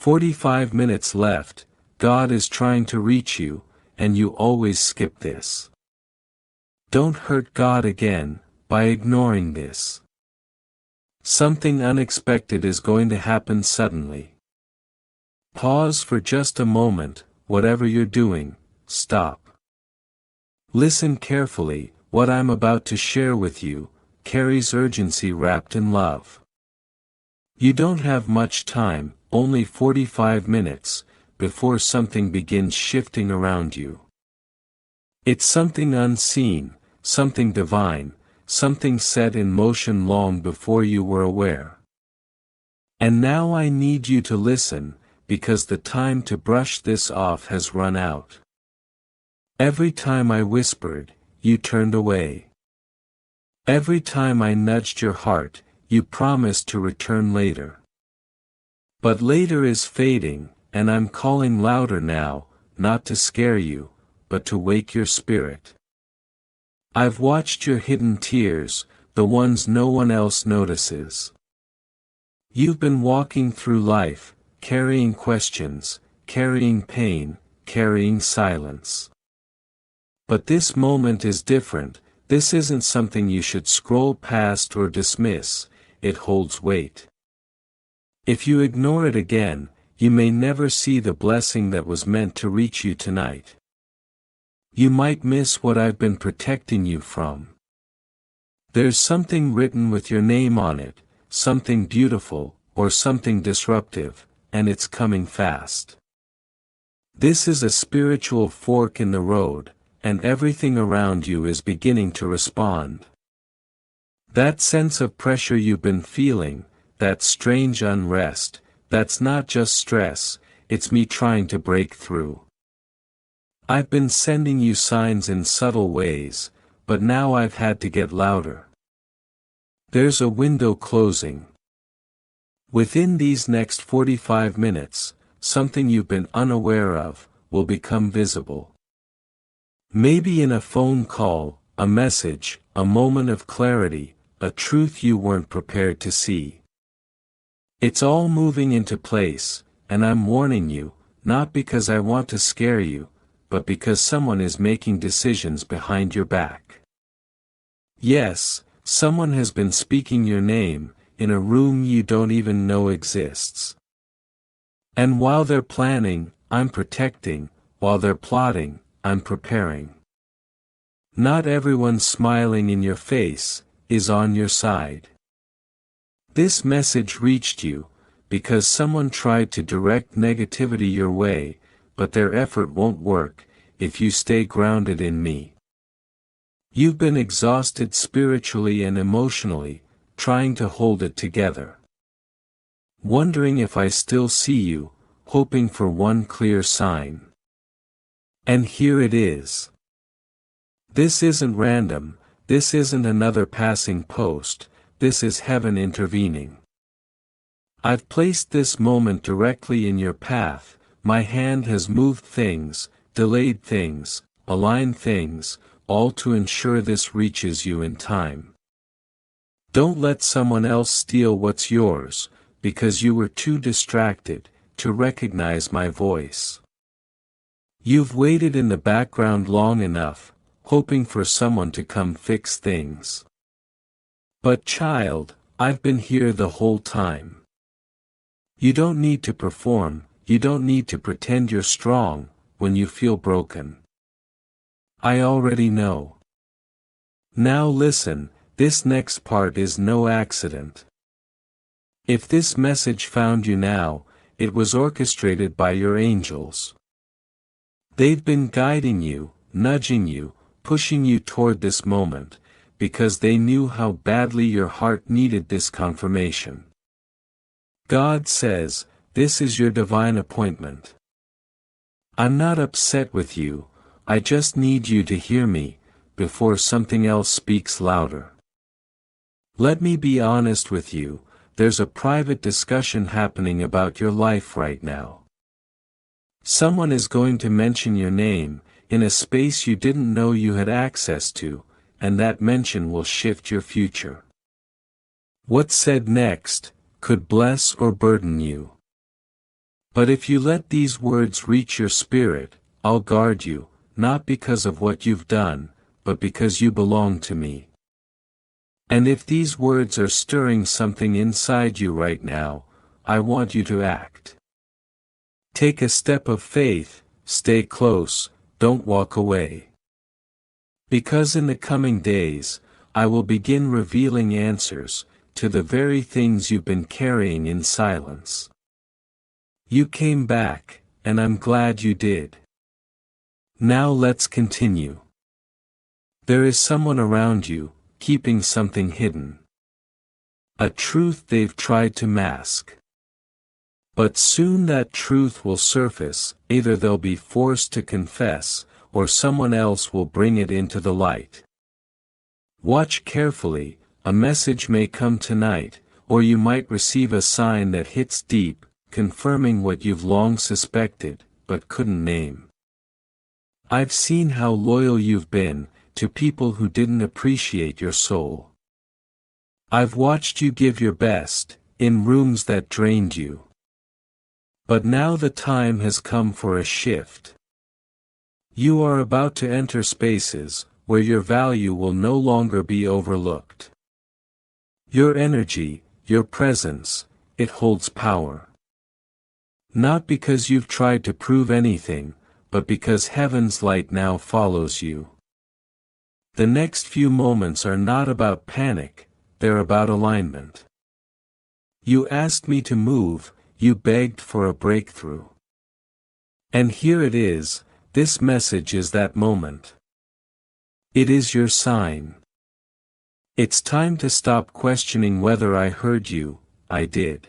45 minutes left, God is trying to reach you, and you always skip this. Don't hurt God again, by ignoring this. Something unexpected is going to happen suddenly. Pause for just a moment, whatever you're doing, stop. Listen carefully, what I'm about to share with you, carries urgency wrapped in love. You don't have much time, only 45 minutes, before something begins shifting around you. It's something unseen, something divine, something set in motion long before you were aware. And now I need you to listen, because the time to brush this off has run out. Every time I whispered, you turned away. Every time I nudged your heart, you promised to return later. But later is fading, and I'm calling louder now, not to scare you, but to wake your spirit. I've watched your hidden tears, the ones no one else notices. You've been walking through life, carrying questions, carrying pain, carrying silence. But this moment is different. This isn't something you should scroll past or dismiss, it holds weight. If you ignore it again, you may never see the blessing that was meant to reach you tonight. You might miss what I've been protecting you from. There's something written with your name on it, something beautiful, or something disruptive, and it's coming fast. This is a spiritual fork in the road, and everything around you is beginning to respond. That sense of pressure you've been feeling, that strange unrest, that's not just stress, it's me trying to break through. I've been sending you signs in subtle ways, but now I've had to get louder. There's a window closing. Within these next 45 minutes, something you've been unaware of, will become visible. Maybe in a phone call, a message, a moment of clarity, a truth you weren't prepared to see. It's all moving into place, and I'm warning you, not because I want to scare you, but because someone is making decisions behind your back. Yes, someone has been speaking your name, in a room you don't even know exists. And while they're planning, I'm protecting, while they're plotting, I'm preparing. Not everyone smiling in your face, is on your side. This message reached you, because someone tried to direct negativity your way, but their effort won't work, if you stay grounded in me. You've been exhausted spiritually and emotionally, trying to hold it together. Wondering if I still see you, hoping for one clear sign. And here it is. This isn't random, this isn't another passing post, this is heaven intervening. I've placed this moment directly in your path, my hand has moved things, delayed things, aligned things, all to ensure this reaches you in time. Don't let someone else steal what's yours, because you were too distracted to recognize my voice. You've waited in the background long enough, hoping for someone to come fix things. But child, I've been here the whole time. You don't need to perform, you don't need to pretend you're strong, when you feel broken. I already know. Now listen, this next part is no accident. If this message found you now, it was orchestrated by your angels. They've been guiding you, nudging you, pushing you toward this moment, because they knew how badly your heart needed this confirmation. God says, this is your divine appointment. I'm not upset with you, I just need you to hear me, before something else speaks louder. Let me be honest with you, there's a private discussion happening about your life right now. Someone is going to mention your name, in a space you didn't know you had access to, and that mention will shift your future. What's said next, could bless or burden you. But if you let these words reach your spirit, I'll guard you, not because of what you've done, but because you belong to me. And if these words are stirring something inside you right now, I want you to act. Take a step of faith, stay close, don't walk away. Because in the coming days, I will begin revealing answers to the very things you've been carrying in silence. You came back, and I'm glad you did. Now let's continue. There is someone around you, keeping something hidden. A truth they've tried to mask. But soon that truth will surface, either they'll be forced to confess, or someone else will bring it into the light. Watch carefully, a message may come tonight, or you might receive a sign that hits deep, confirming what you've long suspected, but couldn't name. I've seen how loyal you've been to people who didn't appreciate your soul. I've watched you give your best, in rooms that drained you. But now the time has come for a shift. You are about to enter spaces where your value will no longer be overlooked. Your energy, your presence, it holds power. Not because you've tried to prove anything, but because heaven's light now follows you. The next few moments are not about panic, they're about alignment. You asked me to move, you begged for a breakthrough. And here it is, this message is that moment. It is your sign. It's time to stop questioning whether I heard you, I did.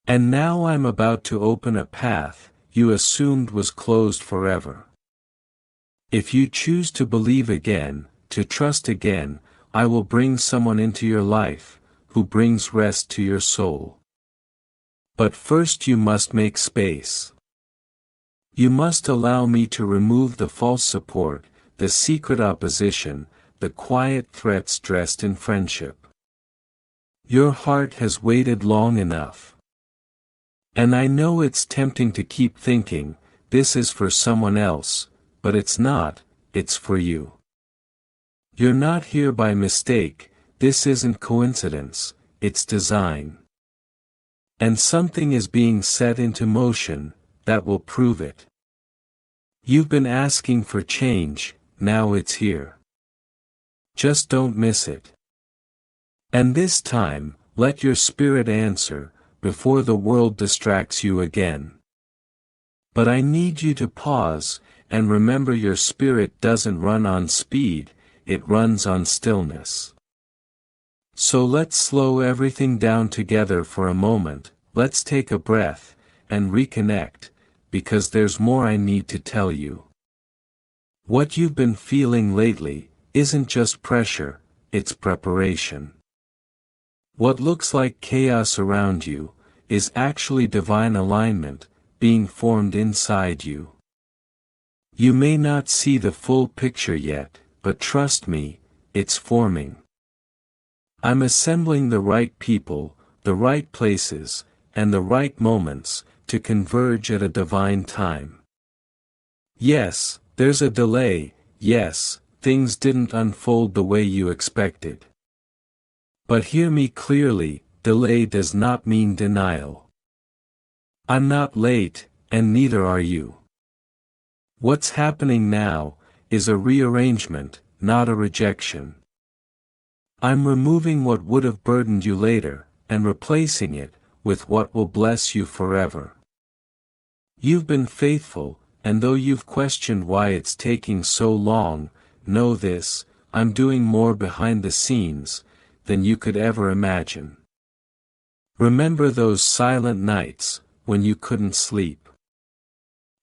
And now I'm about to open a path you assumed was closed forever. If you choose to believe again, to trust again, I will bring someone into your life, who brings rest to your soul. But first you must make space. You must allow me to remove the false support, the secret opposition, the quiet threats dressed in friendship. Your heart has waited long enough. And I know it's tempting to keep thinking, this is for someone else, but it's not, it's for you. You're not here by mistake, this isn't coincidence, it's design. And something is being set into motion, that will prove it. You've been asking for change, now it's here. Just don't miss it. And this time, let your spirit answer, before the world distracts you again. But I need you to pause, and remember your spirit doesn't run on speed, it runs on stillness. So let's slow everything down together for a moment, let's take a breath, and reconnect, because there's more I need to tell you. What you've been feeling lately isn't just pressure, it's preparation. What looks like chaos around you is actually divine alignment being formed inside you. You may not see the full picture yet, but trust me, it's forming. I'm assembling the right people, the right places, and the right moments to converge at a divine time. Yes, there's a delay, yes, things didn't unfold the way you expected. But hear me clearly, delay does not mean denial. I'm not late, and neither are you. What's happening now is a rearrangement, not a rejection. I'm removing what would have burdened you later, and replacing it with what will bless you forever. You've been faithful, and though you've questioned why it's taking so long, know this, I'm doing more behind the scenes than you could ever imagine. Remember those silent nights, when you couldn't sleep?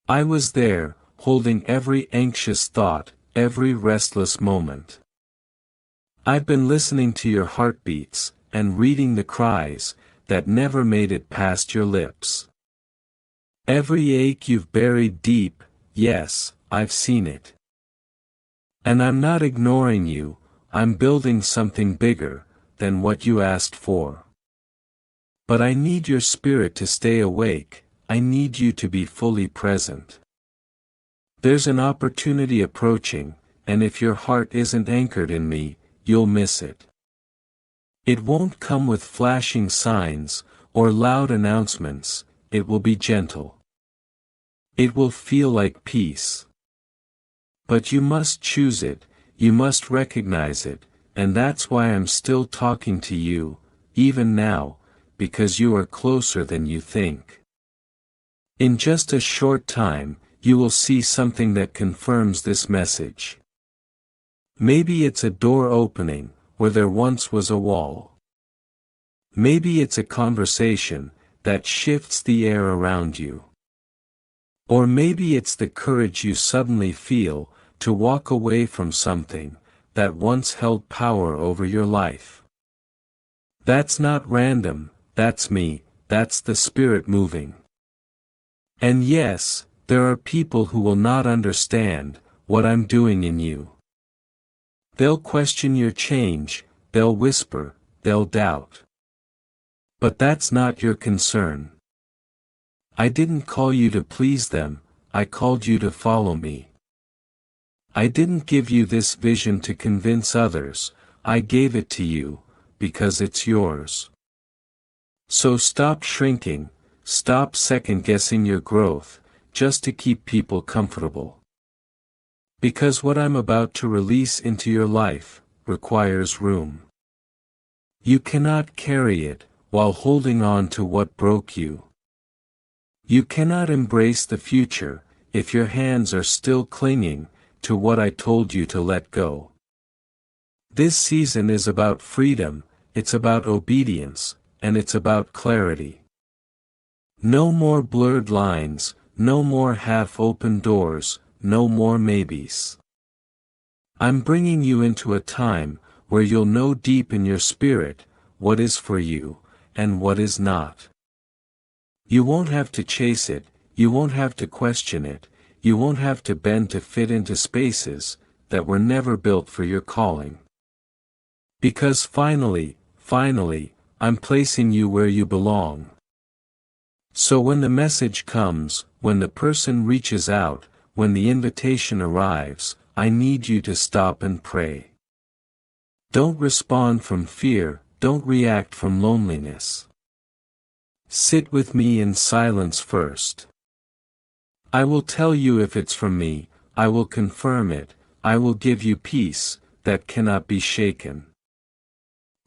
I was there, holding every anxious thought, every restless moment. I've been listening to your heartbeats, and reading the cries that never made it past your lips. Every ache you've buried deep, yes, I've seen it. And I'm not ignoring you, I'm building something bigger than what you asked for. But I need your spirit to stay awake, I need you to be fully present. There's an opportunity approaching, and if your heart isn't anchored in me, you'll miss it. It won't come with flashing signs, or loud announcements, it will be gentle. It will feel like peace. But you must choose it, you must recognize it, and that's why I'm still talking to you, even now, because you are closer than you think. In just a short time, you will see something that confirms this message. Maybe it's a door opening, where there once was a wall. Maybe it's a conversation that shifts the air around you. Or maybe it's the courage you suddenly feel to walk away from something that once held power over your life. That's not random, that's me, that's the Spirit moving. And yes, there are people who will not understand what I'm doing in you. They'll question your change, they'll whisper, they'll doubt. But that's not your concern. I didn't call you to please them, I called you to follow me. I didn't give you this vision to convince others, I gave it to you, because it's yours. So stop shrinking, stop second-guessing your growth, just to keep people comfortable. Because what I'm about to release into your life requires room. You cannot carry it while holding on to what broke you. You cannot embrace the future if your hands are still clinging to what I told you to let go. This season is about freedom, it's about obedience, and it's about clarity. No more blurred lines, no more half-open doors, no more maybes. I'm bringing you into a time where you'll know deep in your spirit what is for you, and what is not. You won't have to chase it, you won't have to question it, you won't have to bend to fit into spaces that were never built for your calling. Because finally, I'm placing you where you belong. So when the message comes, when the person reaches out, when the invitation arrives, I need you to stop and pray. Don't respond from fear, don't react from loneliness. Sit with me in silence first. I will tell you if it's from me, I will confirm it, I will give you peace that cannot be shaken.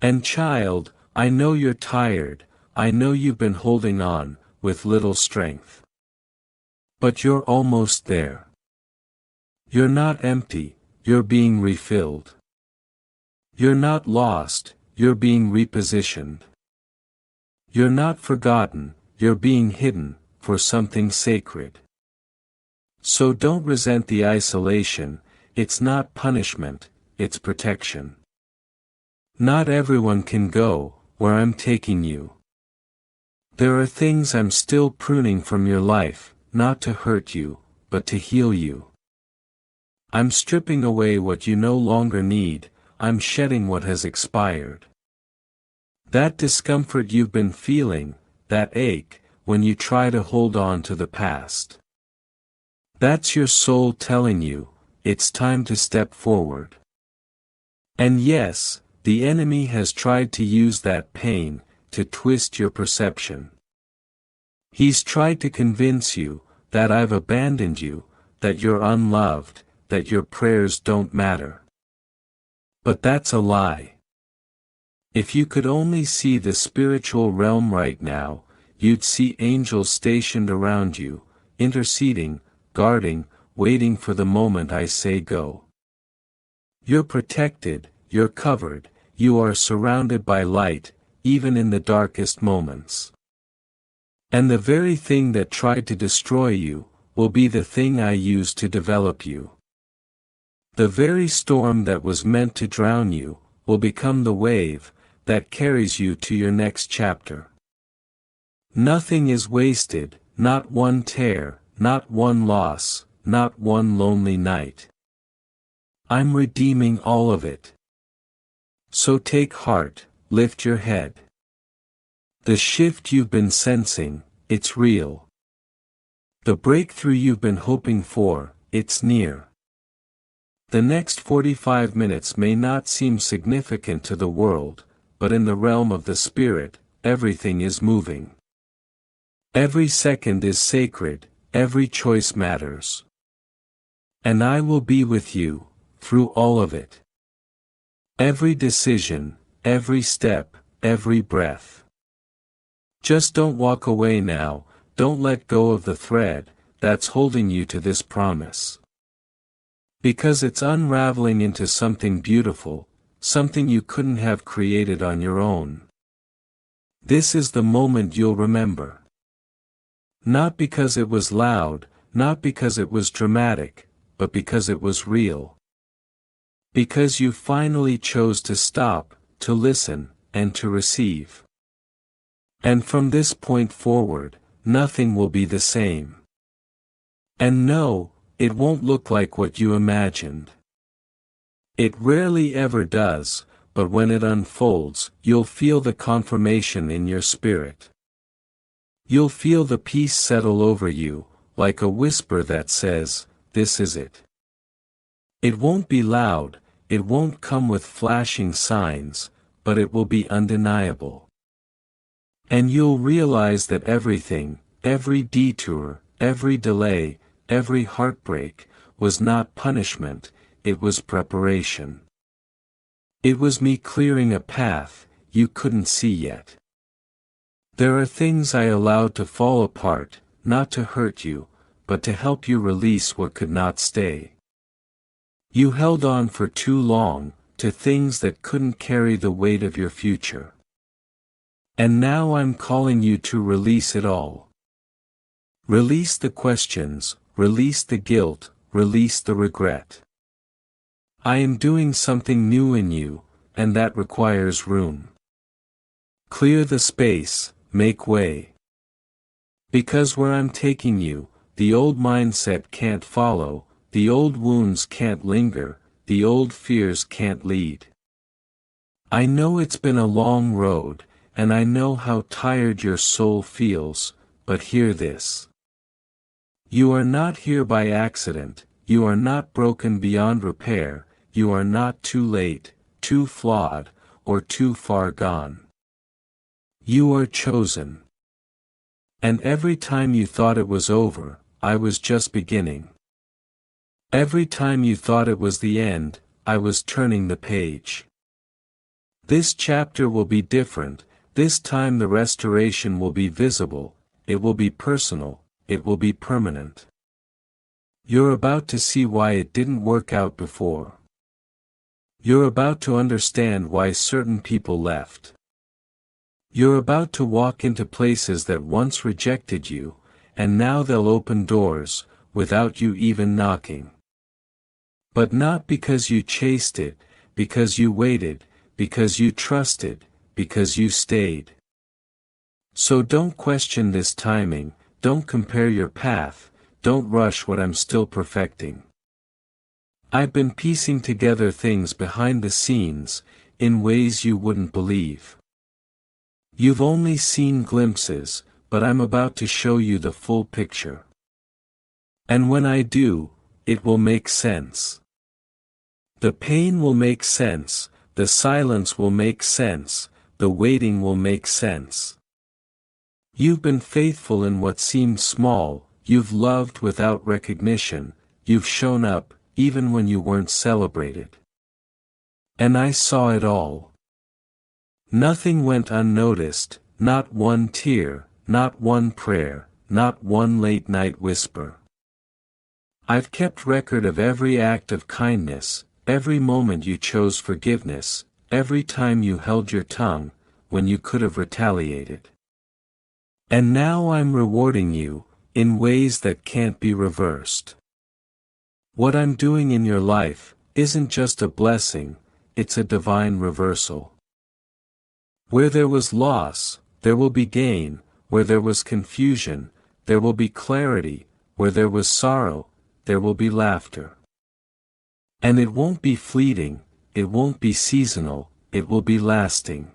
And child, I know you're tired, I know you've been holding on, with little strength. But you're almost there. You're not empty, you're being refilled. You're not lost, you're being repositioned. You're not forgotten, you're being hidden, for something sacred. So don't resent the isolation, it's not punishment, it's protection. Not everyone can go where I'm taking you. There are things I'm still pruning from your life, not to hurt you, but to heal you. I'm stripping away what you no longer need, I'm shedding what has expired. That discomfort you've been feeling, that ache, when you try to hold on to the past. That's your soul telling you, it's time to step forward. And yes, the enemy has tried to use that pain to twist your perception. He's tried to convince you that I've abandoned you, that you're unloved, that your prayers don't matter. But that's a lie. If you could only see the spiritual realm right now, you'd see angels stationed around you, interceding, guarding, waiting for the moment I say go. You're protected, you're covered, you are surrounded by light, even in the darkest moments. And the very thing that tried to destroy you, will be the thing I use to develop you. The very storm that was meant to drown you, will become the wave that carries you to your next chapter. Nothing is wasted, not one tear, not one loss, not one lonely night. I'm redeeming all of it. So take heart, lift your head. The shift you've been sensing, it's real. The breakthrough you've been hoping for, it's near. The next 45 minutes may not seem significant to the world, but in the realm of the spirit, everything is moving. Every second is sacred, every choice matters. And I will be with you, through all of it. Every decision, every step, every breath. Just don't walk away now, don't let go of the thread that's holding you to this promise. Because it's unraveling into something beautiful, something you couldn't have created on your own. This is the moment you'll remember. Not because it was loud, not because it was dramatic, but because it was real. Because you finally chose to stop, to listen, and to receive. And from this point forward, nothing will be the same. And no, it won't look like what you imagined. It rarely ever does, but when it unfolds, you'll feel the confirmation in your spirit. You'll feel the peace settle over you, like a whisper that says, "This is it." It won't be loud, it won't come with flashing signs, but it will be undeniable. And you'll realize that everything, every detour, every delay, every heartbreak, was not punishment, it was preparation. It was me clearing a path you couldn't see yet. There are things I allowed to fall apart, not to hurt you, but to help you release what could not stay. You held on for too long, to things that couldn't carry the weight of your future. And now I'm calling you to release it all. Release the questions, release the guilt, release the regret. I am doing something new in you, and that requires room. Clear the space, make way. Because where I'm taking you, the old mindset can't follow, the old wounds can't linger, the old fears can't lead. I know it's been a long road, and I know how tired your soul feels, but hear this. You are not here by accident, you are not broken beyond repair, you are not too late, too flawed, or too far gone. You are chosen. And every time you thought it was over, I was just beginning. Every time you thought it was the end, I was turning the page. This chapter will be different, this time the restoration will be visible, it will be personal, it will be permanent. You're about to see why it didn't work out before. You're about to understand why certain people left. You're about to walk into places that once rejected you, and now they'll open doors, without you even knocking. But not because you chased it, because you waited, because you trusted, because you stayed. So don't question this timing, don't compare your path, don't rush what I'm still perfecting. I've been piecing together things behind the scenes, in ways you wouldn't believe. You've only seen glimpses, but I'm about to show you the full picture. And when I do, it will make sense. The pain will make sense, the silence will make sense, the waiting will make sense. You've been faithful in what seemed small, you've loved without recognition, you've shown up, even when you weren't celebrated. And I saw it all. Nothing went unnoticed, not one tear, not one prayer, not one late-night whisper. I've kept record of every act of kindness, every moment you chose forgiveness, every time you held your tongue, when you could have retaliated. And now I'm rewarding you, in ways that can't be reversed. What I'm doing in your life, isn't just a blessing, it's a divine reversal. Where there was loss, there will be gain, where there was confusion, there will be clarity, where there was sorrow, there will be laughter. And it won't be fleeting, it won't be seasonal, it will be lasting.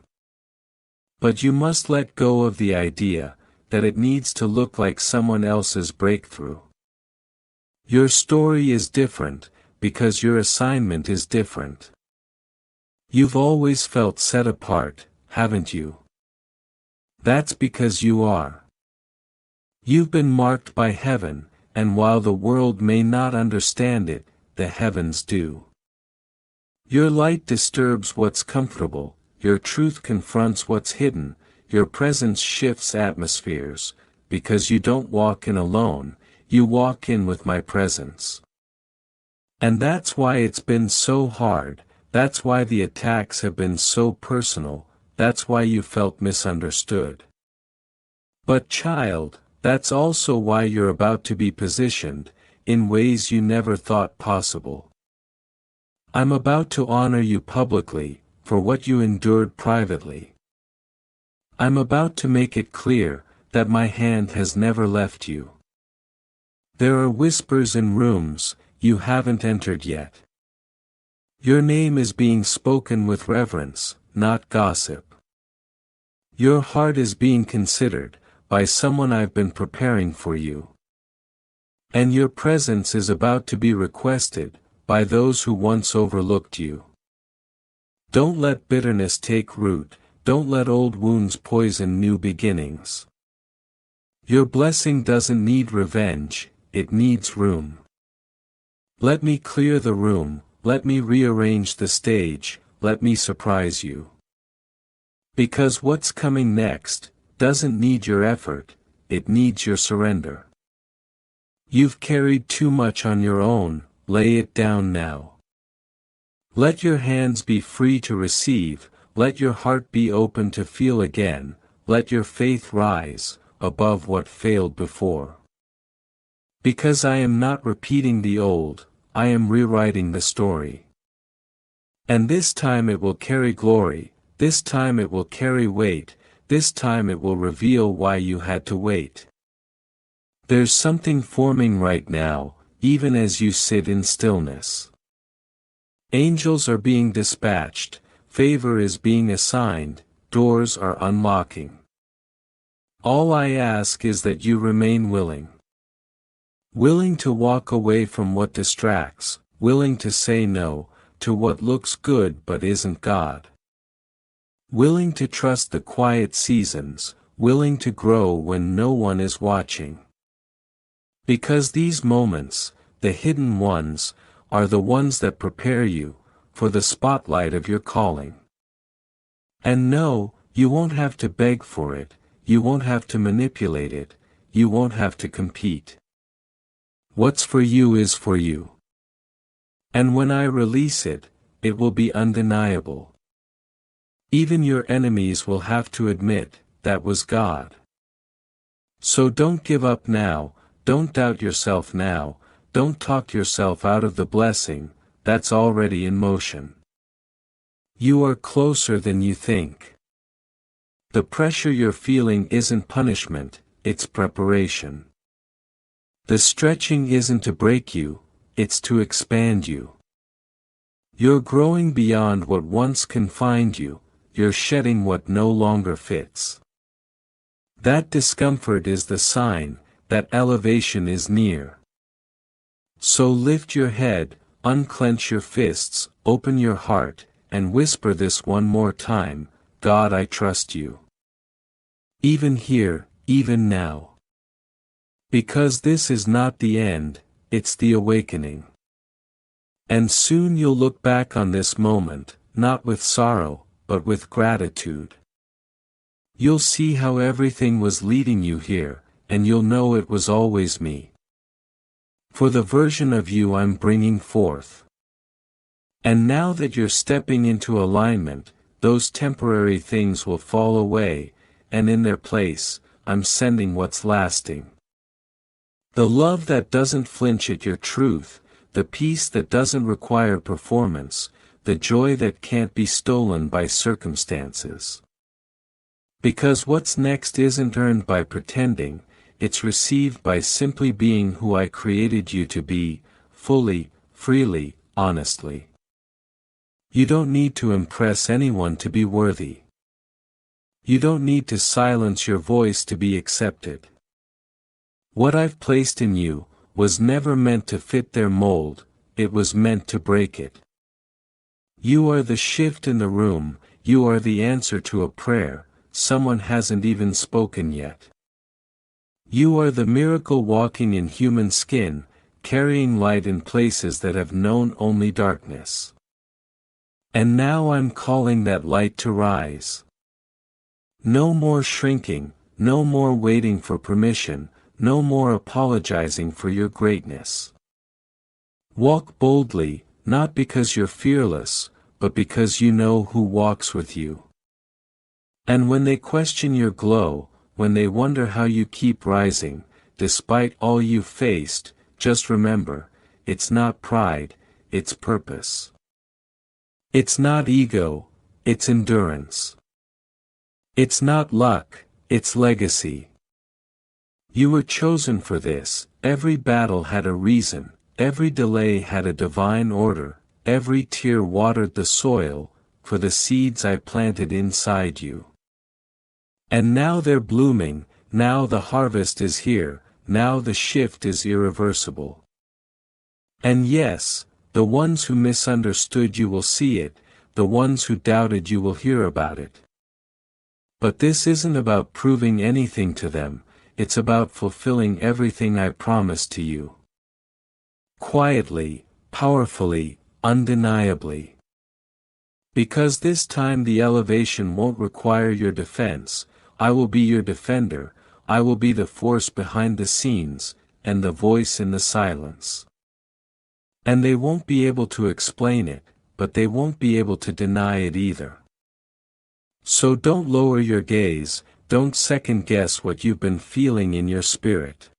But you must let go of the idea, that it needs to look like someone else's breakthrough. Your story is different, because your assignment is different. You've always felt set apart, haven't you? That's because you are. You've been marked by heaven, and while the world may not understand it, the heavens do. Your light disturbs what's comfortable, your truth confronts what's hidden, your presence shifts atmospheres, because you don't walk in alone, you walk in with my presence. And that's why it's been so hard, that's why the attacks have been so personal, that's why you felt misunderstood. But child, that's also why you're about to be positioned, in ways you never thought possible. I'm about to honor you publicly, for what you endured privately. I'm about to make it clear, that my hand has never left you. There are whispers in rooms, you haven't entered yet. Your name is being spoken with reverence, not gossip. Your heart is being considered, by someone I've been preparing for you. And your presence is about to be requested, by those who once overlooked you. Don't let bitterness take root, don't let old wounds poison new beginnings. Your blessing doesn't need revenge, it needs room. Let me clear the room, let me rearrange the stage, let me surprise you. Because what's coming next, doesn't need your effort, it needs your surrender. You've carried too much on your own, lay it down now. Let your hands be free to receive, let your heart be open to feel again, let your faith rise, above what failed before. Because I am not repeating the old, I am rewriting the story. And this time it will carry glory, this time it will carry weight, this time it will reveal why you had to wait. There's something forming right now, even as you sit in stillness. Angels are being dispatched, favor is being assigned, doors are unlocking. All I ask is that you remain willing. Willing to walk away from what distracts, willing to say no, to what looks good but isn't God. Willing to trust the quiet seasons, willing to grow when no one is watching. Because these moments, the hidden ones, are the ones that prepare you, for the spotlight of your calling. And no, you won't have to beg for it, you won't have to manipulate it, you won't have to compete. What's for you is for you. And when I release it, it will be undeniable. Even your enemies will have to admit, that was God. So don't give up now, don't doubt yourself now, don't talk yourself out of the blessing, that's already in motion. You are closer than you think. The pressure you're feeling isn't punishment, it's preparation. The stretching isn't to break you, it's to expand you. You're growing beyond what once confined you, you're shedding what no longer fits. That discomfort is the sign, that elevation is near. So lift your head, unclench your fists, open your heart, and whisper this one more time, God, I trust you. Even here, even now. Because this is not the end, it's the awakening. And soon you'll look back on this moment, not with sorrow, but with gratitude. You'll see how everything was leading you here, and you'll know it was always me. For the version of you I'm bringing forth. And now that you're stepping into alignment, those temporary things will fall away, and in their place, I'm sending what's lasting. The love that doesn't flinch at your truth, the peace that doesn't require performance, the joy that can't be stolen by circumstances. Because what's next isn't earned by pretending, it's received by simply being who I created you to be, fully, freely, honestly. You don't need to impress anyone to be worthy. You don't need to silence your voice to be accepted. What I've placed in you was never meant to fit their mold, it was meant to break it. You are the shift in the room, you are the answer to a prayer someone hasn't even spoken yet. You are the miracle walking in human skin, carrying light in places that have known only darkness. And now I'm calling that light to rise. No more shrinking, no more waiting for permission, no more apologizing for your greatness. Walk boldly, not because you're fearless, but because you know who walks with you. And when they question your glow, when they wonder how you keep rising, despite all you've faced, just remember, it's not pride, it's purpose. It's not ego, it's endurance. It's not luck, it's legacy. You were chosen for this, every battle had a reason, every delay had a divine order, every tear watered the soil, for the seeds I planted inside you. And now they're blooming, now the harvest is here, now the shift is irreversible. And yes, the ones who misunderstood you will see it, the ones who doubted you will hear about it. But this isn't about proving anything to them, it's about fulfilling everything I promised to you. Quietly, powerfully, undeniably. Because this time the elevation won't require your defense, I will be your defender, I will be the force behind the scenes, and the voice in the silence. And they won't be able to explain it, but they won't be able to deny it either. So don't lower your gaze, don't second guess what you've been feeling in your spirit.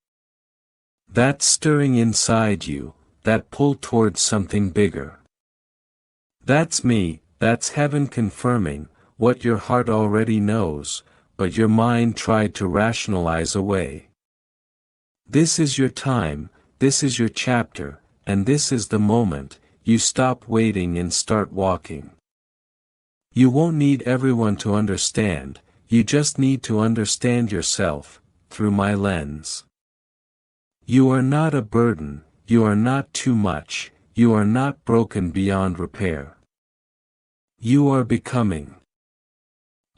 That stirring inside you, that pull towards something bigger. That's me, that's heaven confirming what your heart already knows, but your mind tried to rationalize away. This is your time, this is your chapter, and this is the moment you stop waiting and start walking. You won't need everyone to understand, you just need to understand yourself, through my lens. You are not a burden, you are not too much, you are not broken beyond repair. You are becoming.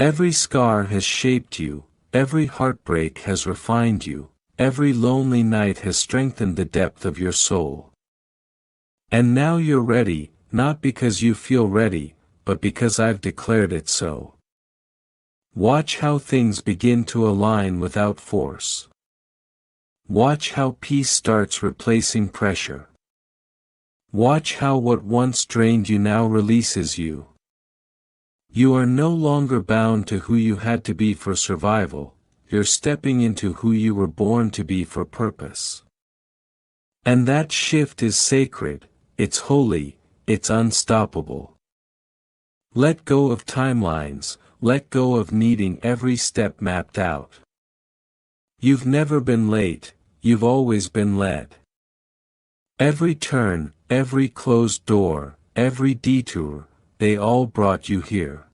Every scar has shaped you, every heartbreak has refined you, every lonely night has strengthened the depth of your soul. And now you're ready, not because you feel ready, but because I've declared it so. Watch how things begin to align without force. Watch how peace starts replacing pressure. Watch how what once drained you now releases you. You are no longer bound to who you had to be for survival, you're stepping into who you were born to be for purpose. And that shift is sacred, it's holy, it's unstoppable. Let go of timelines, let go of needing every step mapped out. You've never been late, you've always been led. Every turn, every closed door, every detour, they all brought you here.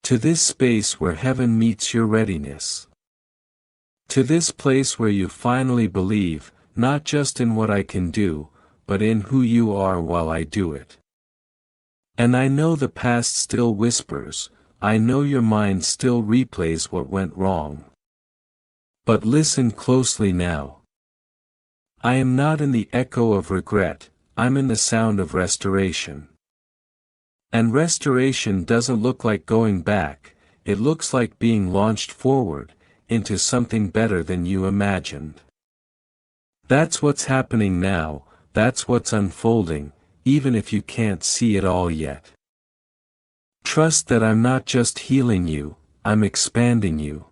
To this space where heaven meets your readiness. To this place where you finally believe, not just in what I can do, but in who you are while I do it. And I know the past still whispers, I know your mind still replays what went wrong. But listen closely now. I am not in the echo of regret, I'm in the sound of restoration. And restoration doesn't look like going back, it looks like being launched forward, into something better than you imagined. That's what's happening now, that's what's unfolding, even if you can't see it all yet. Trust that I'm not just healing you, I'm expanding you.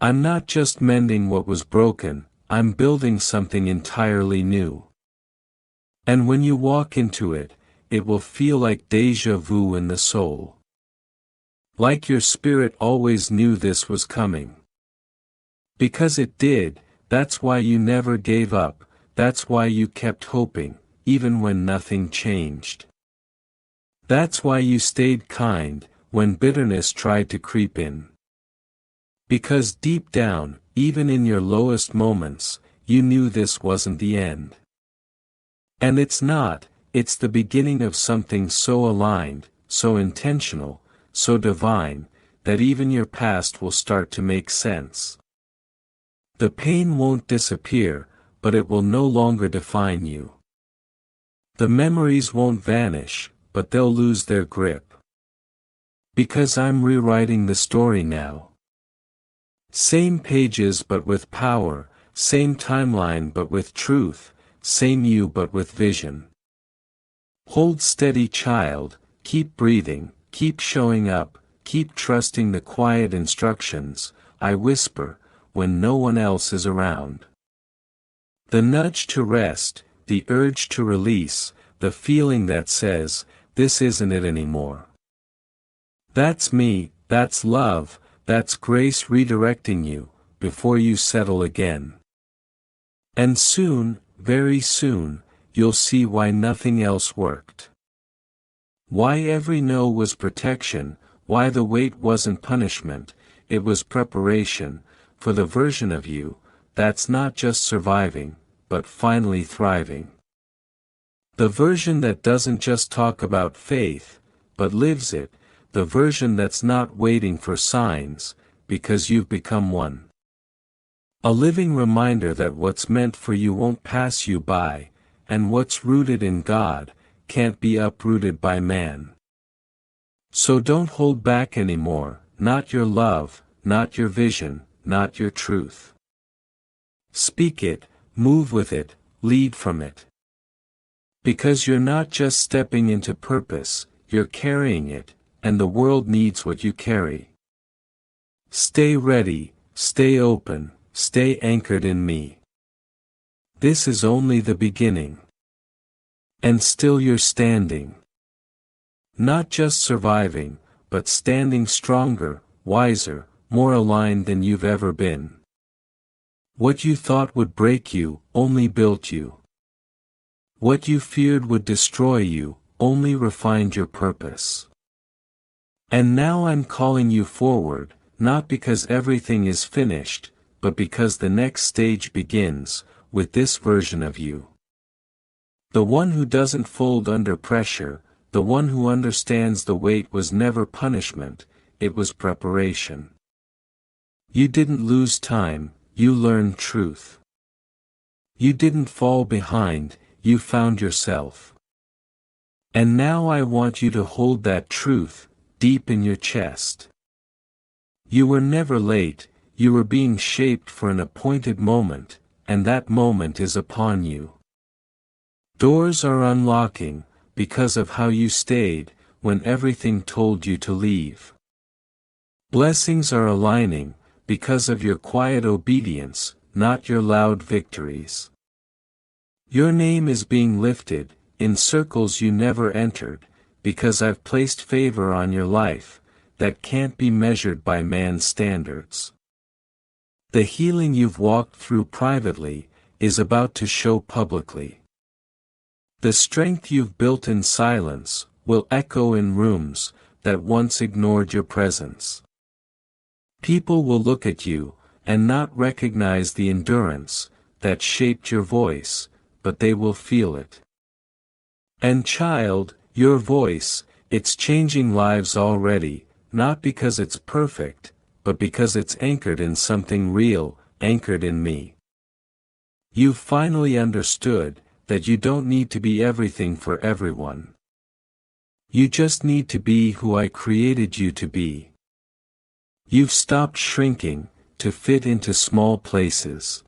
I'm not just mending what was broken, I'm building something entirely new. And when you walk into it, it will feel like déjà vu in the soul. Like your spirit always knew this was coming. Because it did, that's why you never gave up, that's why you kept hoping, even when nothing changed. That's why you stayed kind, when bitterness tried to creep in. Because deep down, even in your lowest moments, you knew this wasn't the end. And it's not, it's the beginning of something so aligned, so intentional, so divine, that even your past will start to make sense. The pain won't disappear, but it will no longer define you. The memories won't vanish, but they'll lose their grip. Because I'm rewriting the story now. Same pages but with power, same timeline but with truth, same you but with vision. Hold steady, child, keep breathing, keep showing up, keep trusting the quiet instructions I whisper when no one else is around. The nudge to rest, the urge to release, the feeling that says, this isn't it anymore. That's me, that's love, that's grace redirecting you, before you settle again. And soon, very soon, you'll see why nothing else worked. Why every no was protection, why the wait wasn't punishment, it was preparation, for the version of you, that's not just surviving, but finally thriving. The version that doesn't just talk about faith, but lives it, the version that's not waiting for signs, because you've become one. A living reminder that what's meant for you won't pass you by, and what's rooted in God, can't be uprooted by man. So don't hold back anymore, not your love, not your vision, not your truth. Speak it, move with it, lead from it. Because you're not just stepping into purpose, you're carrying it, and the world needs what you carry. Stay ready, stay open, stay anchored in me. This is only the beginning. And still you're standing. Not just surviving, but standing stronger, wiser, more aligned than you've ever been. What you thought would break you, only built you. What you feared would destroy you, only refined your purpose. And now I'm calling you forward, not because everything is finished, but because the next stage begins, with this version of you. The one who doesn't fold under pressure, the one who understands the wait was never punishment, it was preparation. You didn't lose time, you learned truth. You didn't fall behind, you found yourself. And now I want you to hold that truth, deep in your chest. You were never late, you were being shaped for an appointed moment, and that moment is upon you. Doors are unlocking, because of how you stayed, when everything told you to leave. Blessings are aligning, because of your quiet obedience, not your loud victories. Your name is being lifted, in circles you never entered, because I've placed favor on your life, that can't be measured by man's standards. The healing you've walked through privately, is about to show publicly. The strength you've built in silence, will echo in rooms, that once ignored your presence. People will look at you, and not recognize the endurance, that shaped your voice, but they will feel it. And child, your voice, it's changing lives already, not because it's perfect, but because it's anchored in something real, anchored in me. You've finally understood, that you don't need to be everything for everyone. You just need to be who I created you to be. You've stopped shrinking, to fit into small places.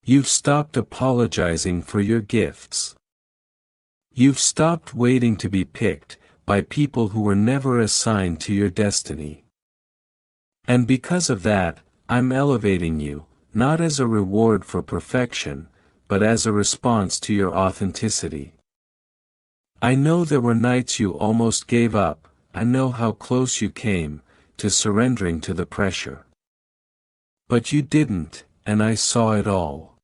You've stopped apologizing for your gifts. You've stopped waiting to be picked, by people who were never assigned to your destiny. And because of that, I'm elevating you, not as a reward for perfection, but as a response to your authenticity. I know there were nights you almost gave up, I know how close you came, to surrendering to the pressure. But you didn't, and I saw it all.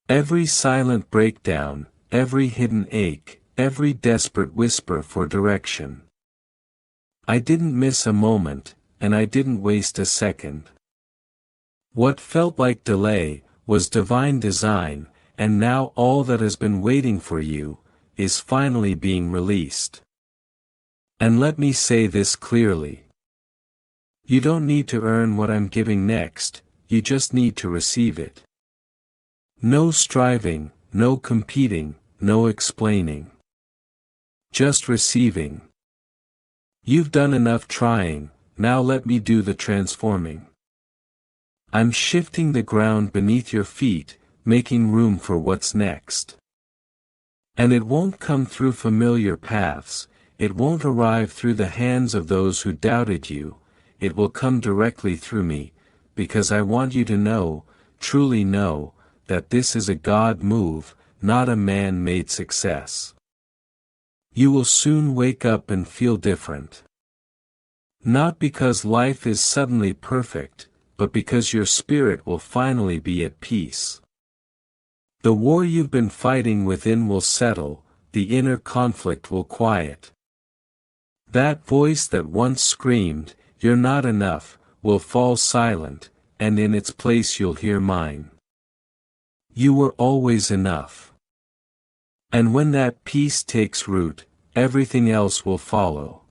Every silent breakdown, every hidden ache, every desperate whisper for direction. I didn't miss a moment, and I didn't waste a second. What felt like delay was divine design, and now all that has been waiting for you is finally being released. And let me say this clearly. You don't need to earn what I'm giving next, you just need to receive it. No striving, no competing, no explaining. Just receiving. You've done enough trying, now let me do the transforming. I'm shifting the ground beneath your feet, making room for what's next. And it won't come through familiar paths, it won't arrive through the hands of those who doubted you, it will come directly through me, because I want you to know, truly know, that this is a God move, not a man-made success. You will soon wake up and feel different. Not because life is suddenly perfect, but because your spirit will finally be at peace. The war you've been fighting within will settle, the inner conflict will quiet. That voice that once screamed, "You're not enough," will fall silent, and in its place you'll hear mine. You were always enough. And when that peace takes root, everything else will follow.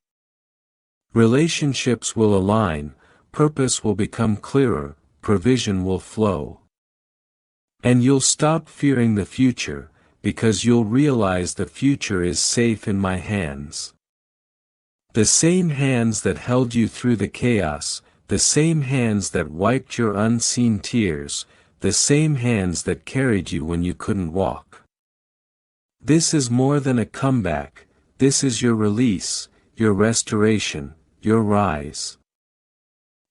Relationships will align, purpose will become clearer, provision will flow. And you'll stop fearing the future, because you'll realize the future is safe in my hands. The same hands that held you through the chaos, the same hands that wiped your unseen tears, the same hands that carried you when you couldn't walk. This is more than a comeback, this is your release, your restoration, your rise.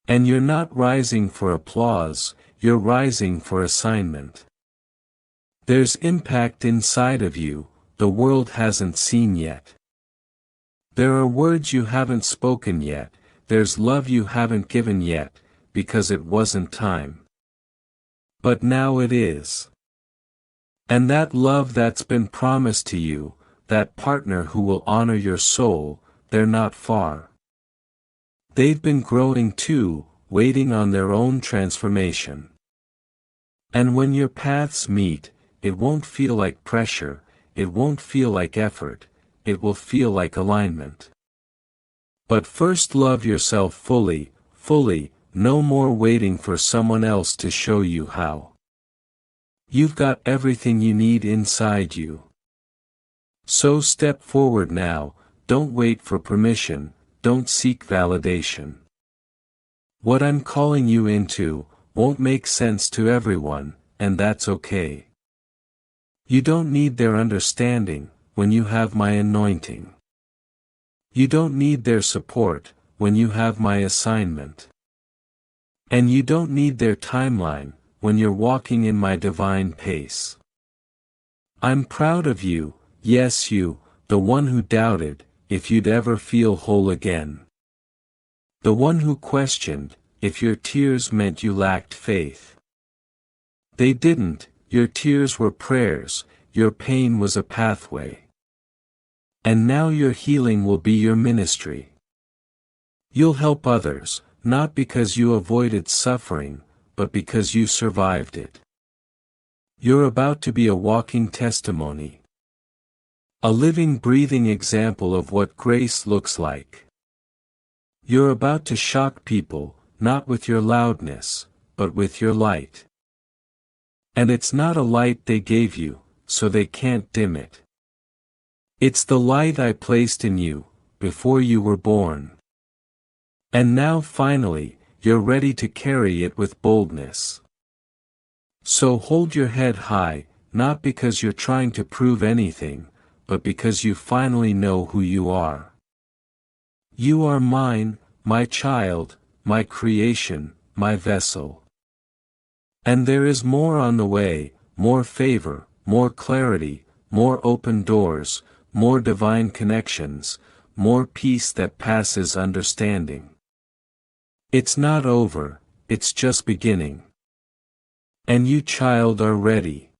And you're not rising for applause, you're rising for assignment. There's impact inside of you, the world hasn't seen yet. There are words you haven't spoken yet, there's love you haven't given yet, because it wasn't time. But now it is. And that love that's been promised to you, that partner who will honor your soul, they're not far. They've been growing too, waiting on their own transformation. And when your paths meet, it won't feel like pressure, it won't feel like effort, it will feel like alignment. But first love yourself fully, fully, no more waiting for someone else to show you how. You've got everything you need inside you. So step forward now, don't wait for permission, don't seek validation. What I'm calling you into won't make sense to everyone, and that's okay. You don't need their understanding when you have my anointing. You don't need their support when you have my assignment. And you don't need their timeline when you're walking in my divine pace. I'm proud of you, yes you, the one who doubted if you'd ever feel whole again. The one who questioned if your tears meant you lacked faith. They didn't, your tears were prayers, your pain was a pathway. And now your healing will be your ministry. You'll help others, not because you avoided suffering, but because you survived it. You're about to be a walking testimony. A living, breathing example of what grace looks like. You're about to shock people, not with your loudness, but with your light. And it's not a light they gave you, so they can't dim it. It's the light I placed in you, before you were born. And now finally, you're ready to carry it with boldness. So hold your head high, not because you're trying to prove anything, but because you finally know who you are. You are mine, my child, my creation, my vessel. And there is more on the way, more favor, more clarity, more open doors, more divine connections, more peace that passes understanding. It's not over, it's just beginning. And you, child, are ready.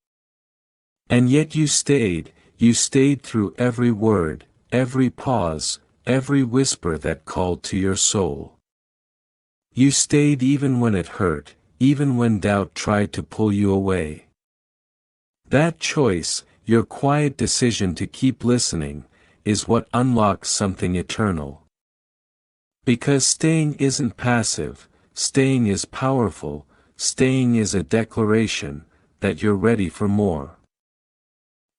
And yet you stayed through every word, every pause, every whisper that called to your soul. You stayed even when it hurt, even when doubt tried to pull you away. That choice, your quiet decision to keep listening, is what unlocks something eternal. Because staying isn't passive, staying is powerful, staying is a declaration that you're ready for more.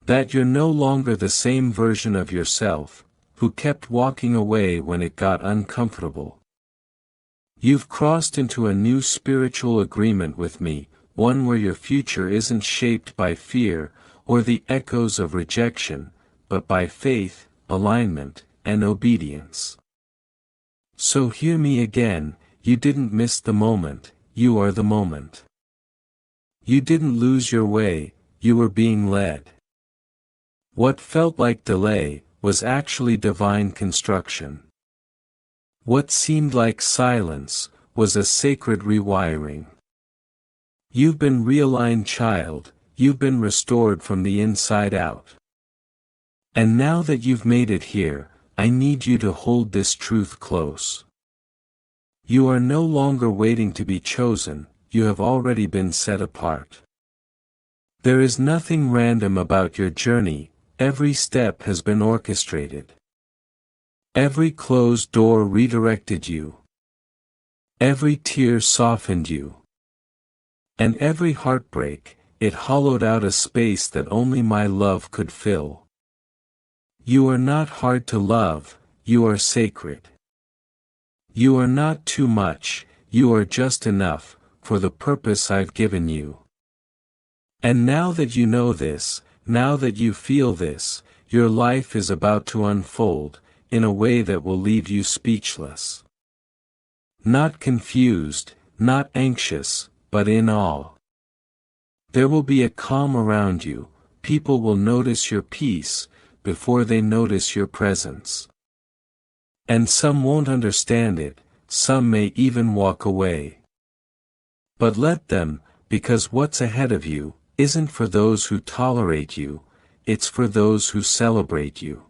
That you're no longer the same version of yourself, who kept walking away when it got uncomfortable. You've crossed into a new spiritual agreement with me, one where your future isn't shaped by fear or the echoes of rejection, but by faith, alignment, and obedience. So hear me again, you didn't miss the moment, you are the moment. You didn't lose your way, you were being led. What felt like delay was actually divine construction. What seemed like silence was a sacred rewiring. You've been realigned, child, you've been restored from the inside out. And now that you've made it here, I need you to hold this truth close. You are no longer waiting to be chosen, you have already been set apart. There is nothing random about your journey, every step has been orchestrated. Every closed door redirected you. Every tear softened you. And every heartbreak, it hollowed out a space that only my love could fill. You are not hard to love, you are sacred. You are not too much, you are just enough, for the purpose I've given you. And now that you know this, now that you feel this, your life is about to unfold, in a way that will leave you speechless. Not confused, not anxious, but in awe. There will be a calm around you, people will notice your peace, before they notice your presence. And some won't understand it, some may even walk away. But let them, because what's ahead of you, isn't for those who tolerate you, it's for those who celebrate you.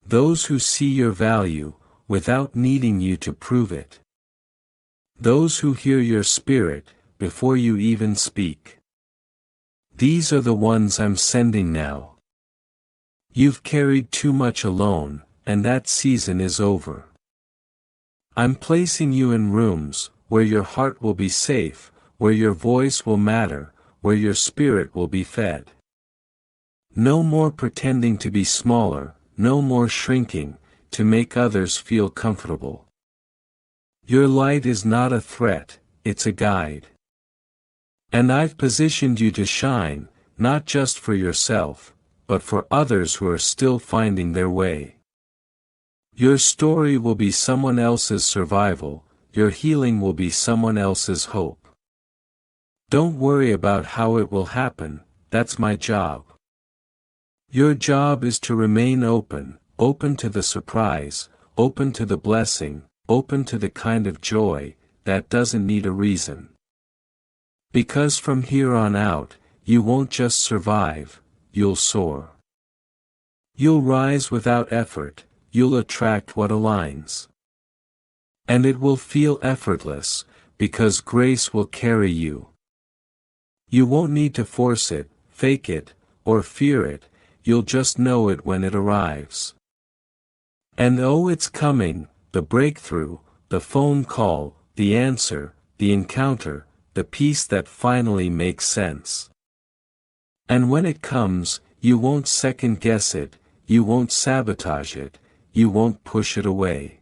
Those who see your value, without needing you to prove it. Those who hear your spirit, before you even speak. These are the ones I'm sending now. You've carried too much alone, and that season is over. I'm placing you in rooms, where your heart will be safe, where your voice will matter, where your spirit will be fed. No more pretending to be smaller, no more shrinking, to make others feel comfortable. Your light is not a threat, it's a guide. And I've positioned you to shine, not just for yourself, but for others who are still finding their way. Your story will be someone else's survival, your healing will be someone else's hope. Don't worry about how it will happen, that's my job. Your job is to remain open, open to the surprise, open to the blessing, open to the kind of joy that doesn't need a reason. Because from here on out, you won't just survive, you'll soar. You'll rise without effort, you'll attract what aligns. And it will feel effortless, because grace will carry you. You won't need to force it, fake it, or fear it, you'll just know it when it arrives. And oh, it's coming, the breakthrough, the phone call, the answer, the encounter, the peace that finally makes sense. And when it comes, you won't second guess it, you won't sabotage it, you won't push it away.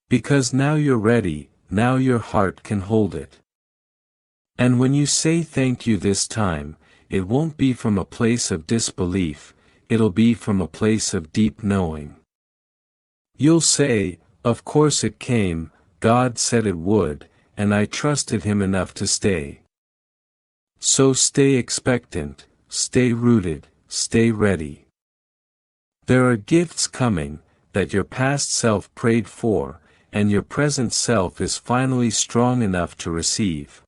Because now you're ready, now your heart can hold it. And when you say thank you this time, it won't be from a place of disbelief, it'll be from a place of deep knowing. You'll say, of course it came, God said it would, and I trusted Him enough to stay. So stay expectant, stay rooted, stay ready. There are gifts coming, that your past self prayed for, and your present self is finally strong enough to receive.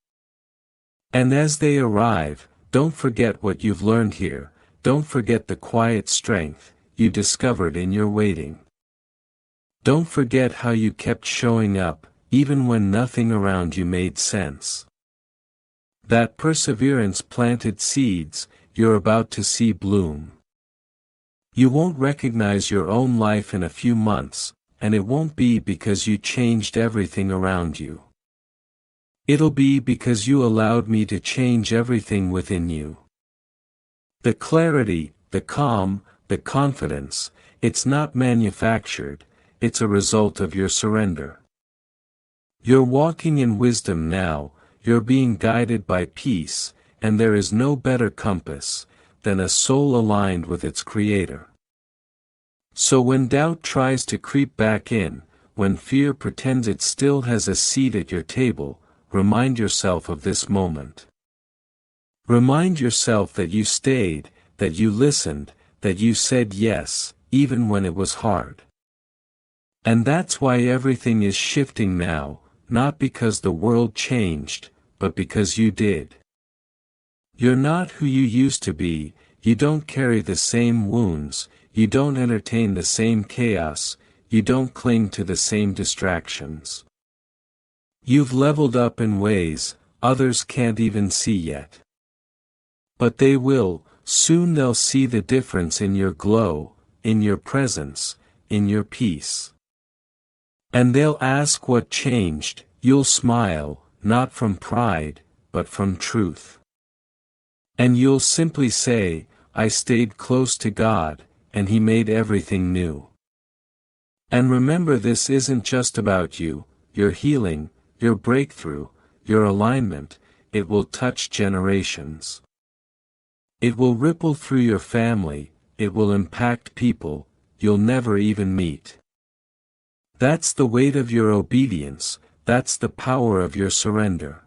And as they arrive, don't forget what you've learned here, don't forget the quiet strength you discovered in your waiting. Don't forget how you kept showing up, even when nothing around you made sense. That perseverance planted seeds you're about to see bloom. You won't recognize your own life in a few months, and it won't be because you changed everything around you. It'll be because you allowed me to change everything within you. The clarity, the calm, the confidence, it's not manufactured, it's a result of your surrender. You're walking in wisdom now, you're being guided by peace, and there is no better compass than a soul aligned with its Creator. So when doubt tries to creep back in, when fear pretends it still has a seat at your table, remind yourself of this moment. Remind yourself that you stayed, that you listened, that you said yes, even when it was hard. And that's why everything is shifting now, not because the world changed, but because you did. You're not who you used to be, you don't carry the same wounds, you don't entertain the same chaos, you don't cling to the same distractions. You've leveled up in ways others can't even see yet. But they will, soon they'll see the difference in your glow, in your presence, in your peace. And they'll ask what changed, you'll smile, not from pride, but from truth. And you'll simply say, I stayed close to God, and He made everything new. And remember, this isn't just about you, your healing, your breakthrough, your alignment, it will touch generations. It will ripple through your family, it will impact people you'll never even meet. That's the weight of your obedience, that's the power of your surrender.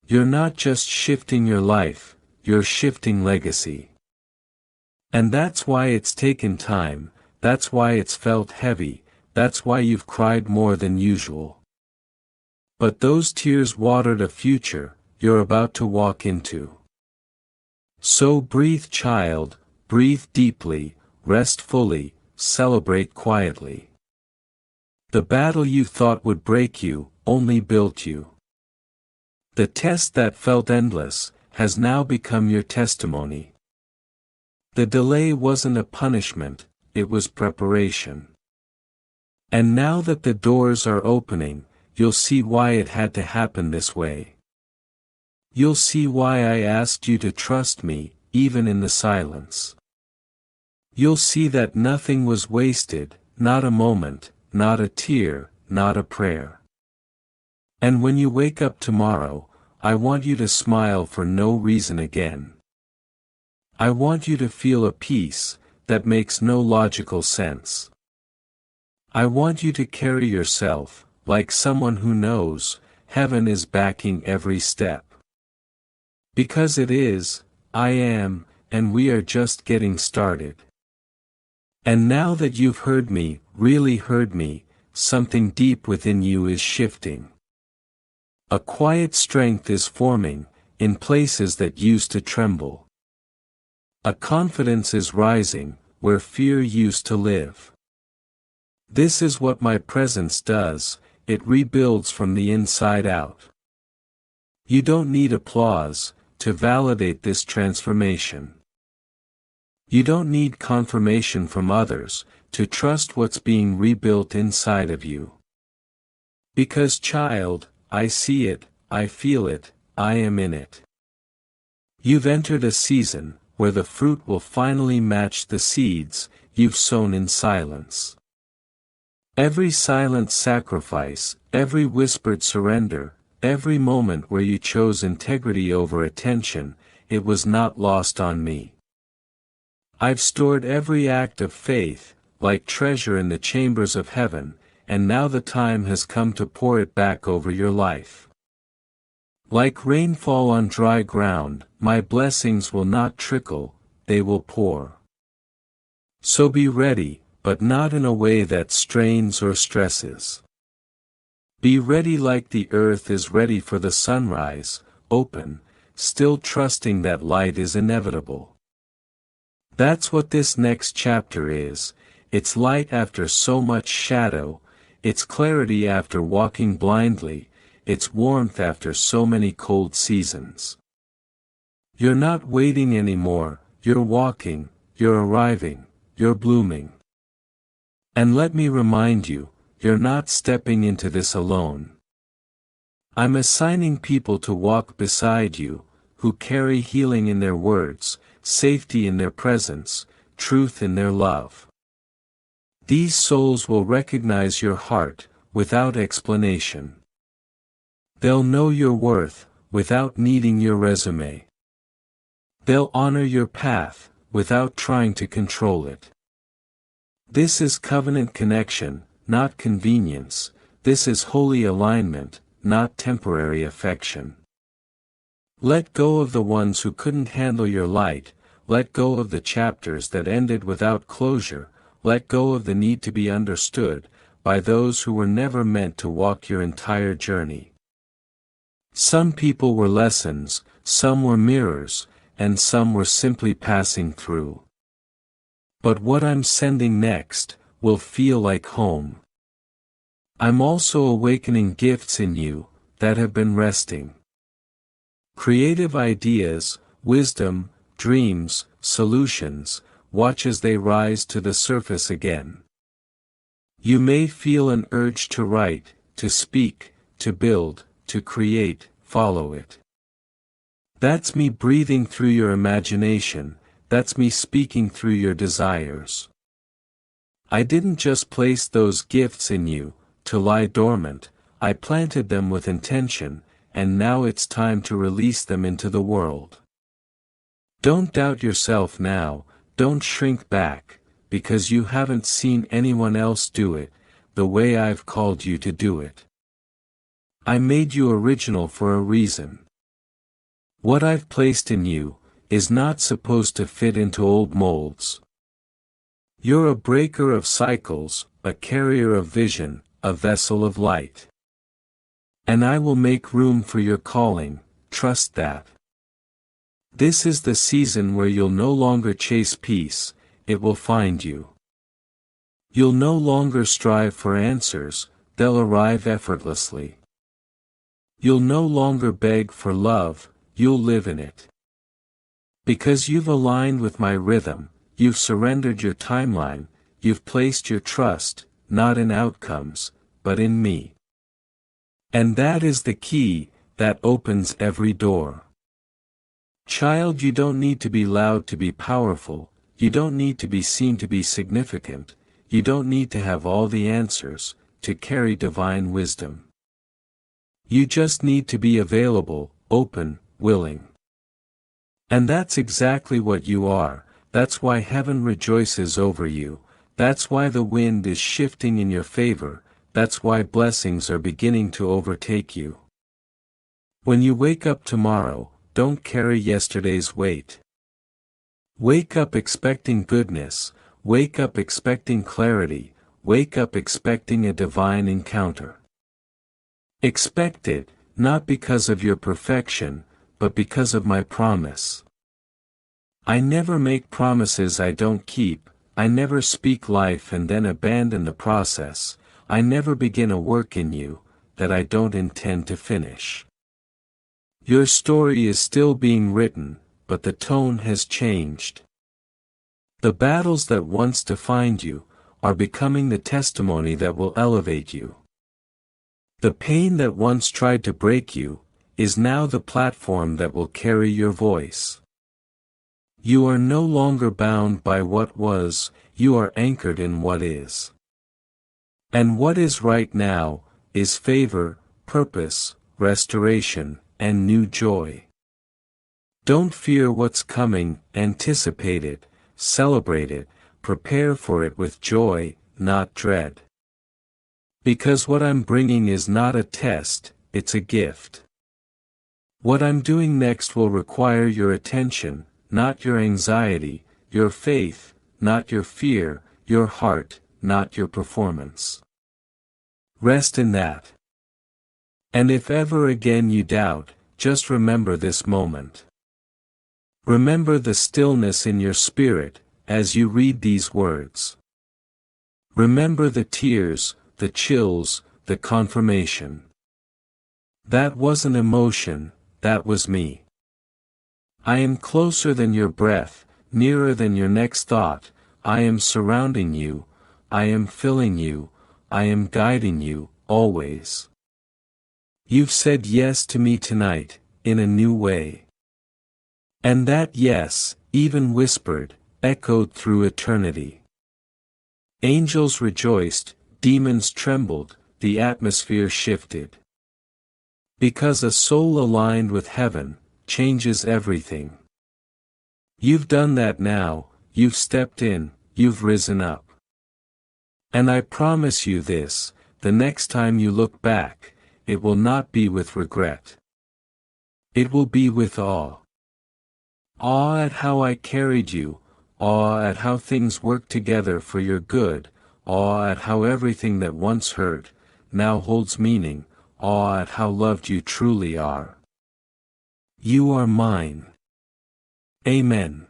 You're not just shifting your life, you're shifting legacy. And that's why it's taken time, that's why it's felt heavy, that's why you've cried more than usual. But those tears watered a future you're about to walk into. So breathe, child, breathe deeply, rest fully, celebrate quietly. The battle you thought would break you, only built you. The test that felt endless, has now become your testimony. The delay wasn't a punishment, it was preparation. And now that the doors are opening, you'll see why it had to happen this way. You'll see why I asked you to trust me, even in the silence. You'll see that nothing was wasted, not a moment, not a tear, not a prayer. And when you wake up tomorrow, I want you to smile for no reason again. I want you to feel a peace that makes no logical sense. I want you to carry yourself like someone who knows heaven is backing every step. Because it is, I am, and we are just getting started. And now that you've heard me, really heard me, something deep within you is shifting. A quiet strength is forming, in places that used to tremble. A confidence is rising, where fear used to live. This is what my presence does, it rebuilds from the inside out. You don't need applause to validate this transformation. You don't need confirmation from others to trust what's being rebuilt inside of you. Because, child, I see it, I feel it, I am in it. You've entered a season where the fruit will finally match the seeds you've sown in silence. Every silent sacrifice, every whispered surrender, every moment where you chose integrity over attention, it was not lost on me. I've stored every act of faith, like treasure in the chambers of heaven, and now the time has come to pour it back over your life. Like rainfall on dry ground, my blessings will not trickle, they will pour. So be ready, but not in a way that strains or stresses. Be ready like the earth is ready for the sunrise, open, still trusting that light is inevitable. That's what this next chapter is. its light after so much shadow, its clarity after walking blindly, its warmth after so many cold seasons. You're not waiting anymore, you're walking, you're arriving, you're blooming. And let me remind you, you're not stepping into this alone. I'm assigning people to walk beside you, who carry healing in their words, safety in their presence, truth in their love. These souls will recognize your heart, without explanation. They'll know your worth, without needing your resume. They'll honor your path, without trying to control it. This is covenant connection, not convenience. This is holy alignment, not temporary affection. Let go of the ones who couldn't handle your light, let go of the chapters that ended without closure, let go of the need to be understood by those who were never meant to walk your entire journey. Some people were lessons, some were mirrors, and some were simply passing through. But what I'm sending next will feel like home. I'm also awakening gifts in you that have been resting. Creative ideas, wisdom, dreams, solutions, watch as they rise to the surface again. You may feel an urge to write, to speak, to build, to create, follow it. That's me breathing through your imagination, that's me speaking through your desires. I didn't just place those gifts in you, to lie dormant, I planted them with intention, and now it's time to release them into the world. Don't doubt yourself now, don't shrink back, because you haven't seen anyone else do it, the way I've called you to do it. I made you original for a reason. What I've placed in you is not supposed to fit into old molds. You're a breaker of cycles, a carrier of vision, a vessel of light. And I will make room for your calling, trust that. This is the season where you'll no longer chase peace, it will find you. You'll no longer strive for answers, they'll arrive effortlessly. You'll no longer beg for love, you'll live in it. Because you've aligned with my rhythm, you've surrendered your timeline, you've placed your trust, not in outcomes, but in me. And that is the key, that opens every door. Child, you don't need to be loud to be powerful, you don't need to be seen to be significant, you don't need to have all the answers, to carry divine wisdom. You just need to be available, open, willing. And that's exactly what you are, that's why heaven rejoices over you, that's why the wind is shifting in your favor, that's why blessings are beginning to overtake you. When you wake up tomorrow, don't carry yesterday's weight. Wake up expecting goodness, wake up expecting clarity, wake up expecting a divine encounter. Expect it, not because of your perfection, but because of my promise. I never make promises I don't keep, I never speak life and then abandon the process, I never begin a work in you, that I don't intend to finish. Your story is still being written, but the tone has changed. The battles that once defined you, are becoming the testimony that will elevate you. The pain that once tried to break you, is now the platform that will carry your voice. You are no longer bound by what was, you are anchored in what is. And what is right now, is favor, purpose, restoration, and new joy. Don't fear what's coming, anticipate it, celebrate it, prepare for it with joy, not dread. Because what I'm bringing is not a test, it's a gift. What I'm doing next will require your attention, not your anxiety, your faith, not your fear, your heart, not your performance. Rest in that. And if ever again you doubt, just remember this moment. Remember the stillness in your spirit, as you read these words. Remember the tears, the chills, the confirmation. That wasn't emotion, that was me. I am closer than your breath, nearer than your next thought. I am surrounding you, I am filling you, I am guiding you, always. You've said yes to me tonight, in a new way. And that yes, even whispered, echoed through eternity. Angels rejoiced, demons trembled, the atmosphere shifted. Because a soul aligned with heaven changes everything. You've done that now, you've stepped in, you've risen up. And I promise you this, the next time you look back, it will not be with regret. It will be with awe. Awe at how I carried you, awe at how things worked together for your good, awe at how everything that once hurt, now holds meaning, awe at how loved you truly are. You are mine. Amen.